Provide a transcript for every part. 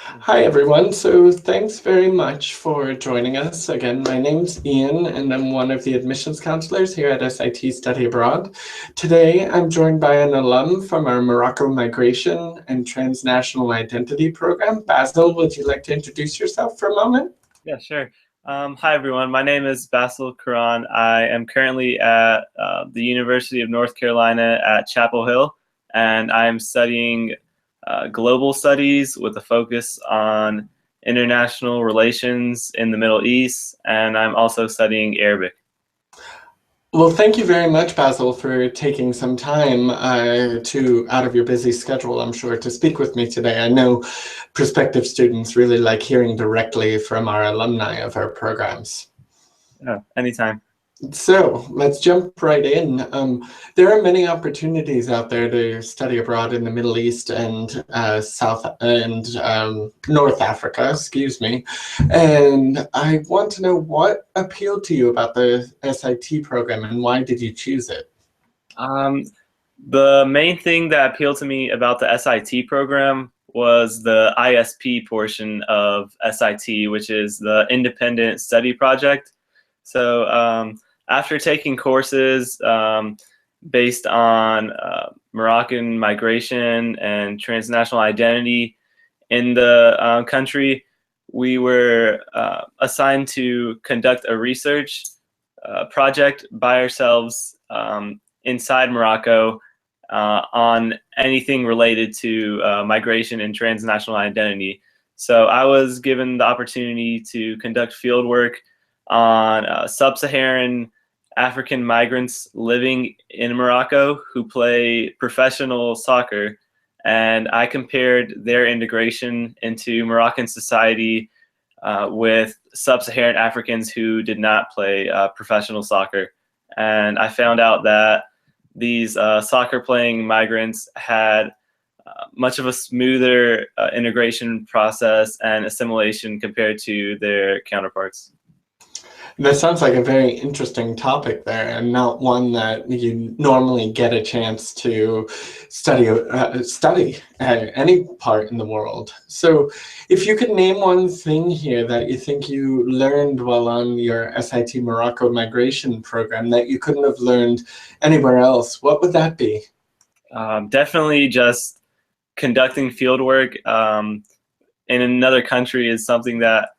Hi, everyone. So thanks very much for joining us. Again, my name's Ian, and I'm one of the admissions counselors here at SIT Study Abroad. Today, I'm joined by an alum from our Morocco Migration and Transnational Identity program. Basil, would you like to introduce yourself for a moment? Yeah, sure. Hi, everyone. My name is Basel Quran. I am currently at the University of North Carolina at Chapel Hill, and I am studying global studies with a focus on international relations in the Middle East, and I'm also studying Arabic. Well, thank you very much, Basil, for taking some time out of your busy schedule, I'm sure, to speak with me today. I know prospective students really like hearing directly from our alumni of our programs. Yeah, anytime. So let's jump right in. There are many opportunities out there to study abroad in the Middle East and South and North Africa, excuse me. And I want to know what appealed to you about the SIT program and why did you choose it? Um, the main thing that appealed to me about the SIT program was the ISP portion of SIT, which is the Independent Study Project. So after taking courses based on Moroccan migration and transnational identity in the country, we were assigned to conduct a research project by ourselves inside Morocco on anything related to migration and transnational identity. So I was given the opportunity to conduct field work on sub-Saharan African migrants living in Morocco who play professional soccer. And I compared their integration into Moroccan society with sub-Saharan Africans who did not play professional soccer. And I found out that these soccer-playing migrants had much of a smoother integration process and assimilation compared to their counterparts. That sounds like a very interesting topic there, and not one that you normally get a chance to study at any part in the world. So, if you could name one thing here that you think you learned while on your SIT Morocco migration program that you couldn't have learned anywhere else, what would that be? Definitely just conducting field work in another country is something that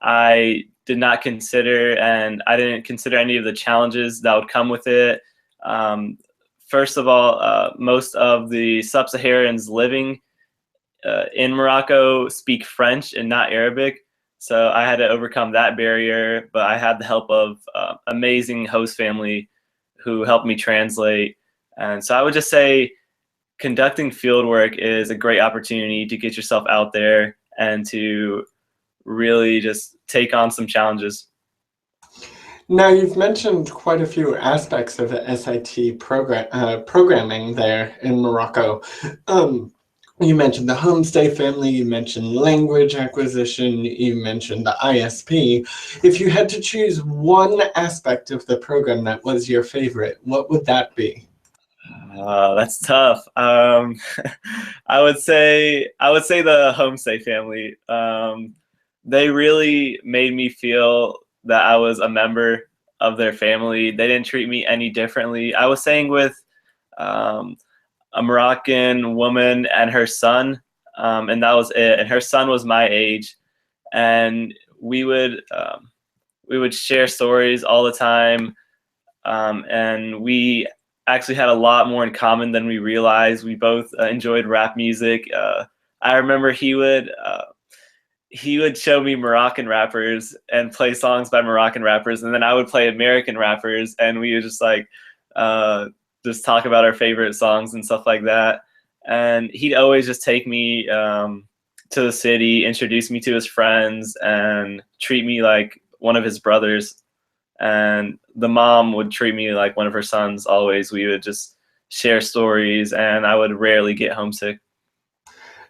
I did not consider, and I didn't consider any of the challenges that would come with it. Um, First of all, most of the sub-Saharans living in Morocco speak French and not Arabic, so I had to overcome that barrier. But I had the help of amazing host family who helped me translate, and so I would just say conducting field work is a great opportunity to get yourself out there and to really just take on some challenges. Now, you've mentioned quite a few aspects of the SIT programming there in Morocco. Um, you mentioned the homestay family, you mentioned language acquisition, you mentioned the ISP. If you had to choose one aspect of the program that was your favorite, what would that be? That's tough. I would say the homestay family. They really made me feel that I was a member of their family. They didn't treat me any differently. I was staying with um, a Moroccan woman and her son, and that was it. And her son was my age, and we would share stories all the time, and we actually had a lot more in common than we realized. We both enjoyed rap music. I remember he would show me Moroccan rappers and play songs by Moroccan rappers, and then I would play American rappers, and we would uh, just talk about our favorite songs and stuff like that. And he'd always just take me to the city, introduce me to his friends, and treat me like one of his brothers. And the mom would treat me like one of her sons always. We would just share stories, and I would rarely get homesick.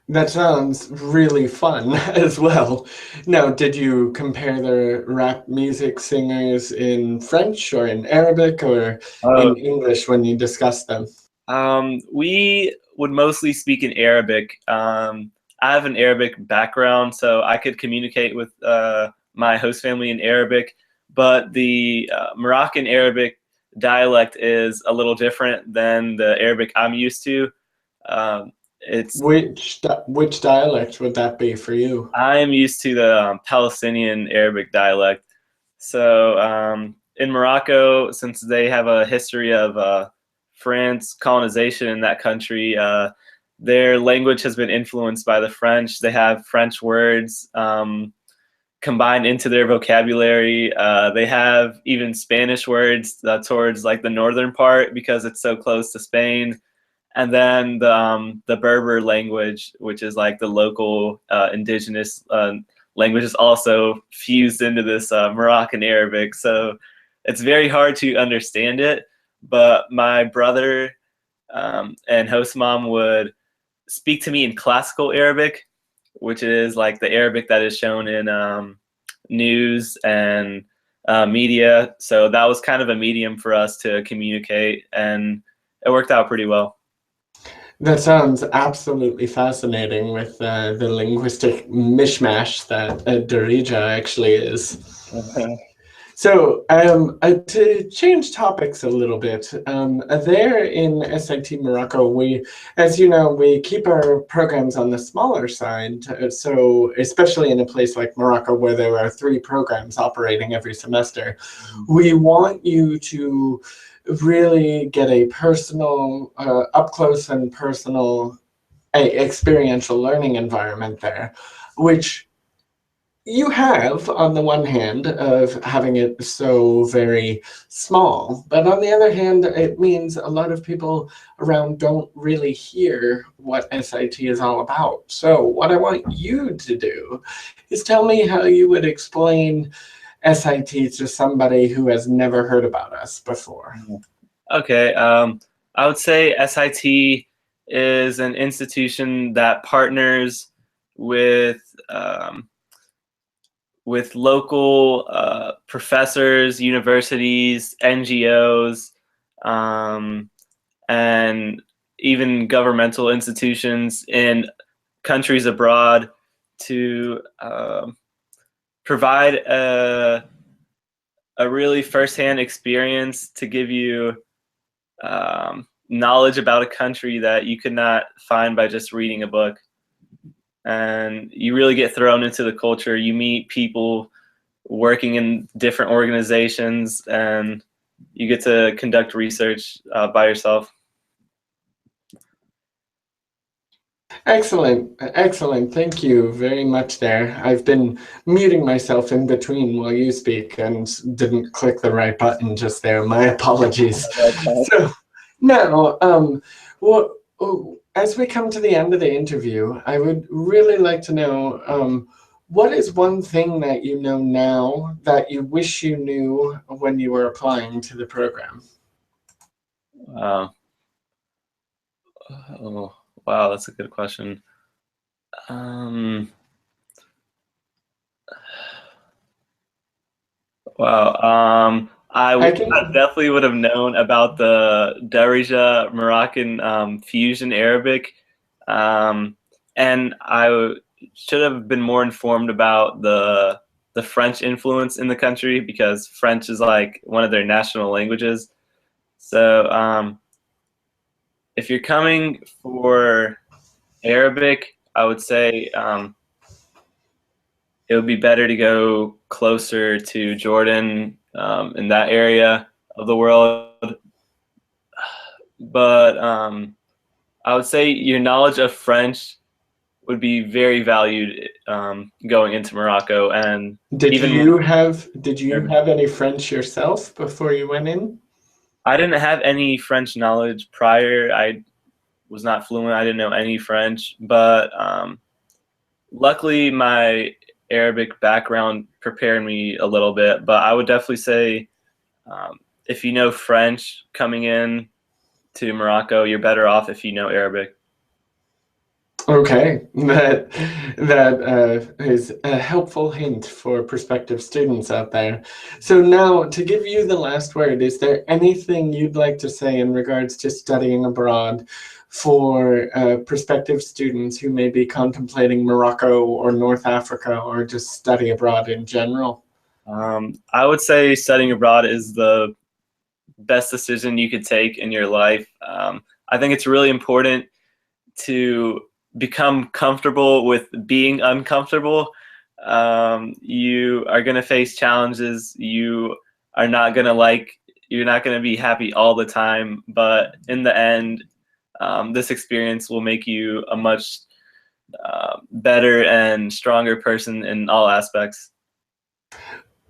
That sounds really fun as well. Now, did you compare the rap music singers in French or in Arabic or Oh, in English when you discussed them? we would mostly speak in Arabic. I have an Arabic background, so I could communicate with my host family in Arabic, but the Moroccan Arabic dialect is a little different than the Arabic I'm used to. It's Which dialect would that be for you? I'm used to the Palestinian Arabic dialect. So in Morocco, since they have a history of France colonization in that country, their language has been influenced by the French. They have French words combined into their vocabulary. They have even Spanish words towards like the northern part because it's so close to Spain. And then the Berber language, which is like the local indigenous language, is also fused into this Moroccan Arabic. So it's very hard to understand it. But my brother and host mom would speak to me in classical Arabic, which is like the Arabic that is shown in news and media. So that was kind of a medium for us to communicate, and it worked out pretty well. That sounds absolutely fascinating with the linguistic mishmash that Darija actually is. So to change topics a little bit, there in SIT Morocco, as you know, we keep our programs on the smaller side. So especially in a place like Morocco where there are 3 programs operating every semester, we want you to really get a personal, up close and personal experiential learning environment there, which you have on the one hand of having it so very small, but on the other hand, it means a lot of people around don't really hear what SIT is all about. So what I want you to do is tell me how you would explain SIT to somebody who has never heard about us before. Okay, I would say SIT is an institution that partners with local professors, universities, NGOs, and even governmental institutions in countries abroad to provide a really firsthand experience to give you knowledge about a country that you could not find by just reading a book. And you really get thrown into the culture. You meet people working in different organizations, and you get to conduct research by yourself. Excellent, excellent. Thank you very much there. I've been muting myself in between while you speak and didn't click the right button just there. My apologies. So now, as we come to the end of the interview, I would really like to know what is one thing that you know now that you wish you knew when you were applying to the program? Oh, wow, that's a good question. Wow. I definitely would have known about the Darija Moroccan fusion Arabic, and I should have been more informed about the French influence in the country because French is like one of their national languages. So if you're coming for Arabic, I would say it would be better to go closer to Jordan in that area of the world. But I would say your knowledge of French would be very valued going into Morocco. And did you have any French yourself before you went in? I didn't have any French knowledge prior. I was not fluent. I didn't know any French, but luckily my Arabic background prepared me a little bit. But I would definitely say if you know French coming in to Morocco, you're better off if you know Arabic. Okay, that is a helpful hint for prospective students out there. So now, to give you the last word, is there anything you'd like to say in regards to studying abroad for prospective students who may be contemplating Morocco or North Africa or just study abroad in general? I would say studying abroad is the best decision you could take in your life. I think it's really important to become comfortable with being uncomfortable. You are going to face challenges. You are not going to you're not going to be happy all the time, but in the end, this experience will make you a much better and stronger person in all aspects.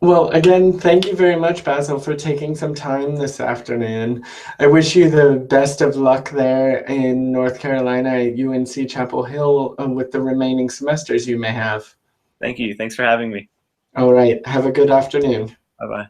Well, again, thank you very much, Basil, for taking some time this afternoon. I wish you the best of luck there in North Carolina at UNC Chapel Hill with the remaining semesters you may have. Thank you. Thanks for having me. All right. Have a good afternoon. Bye-bye.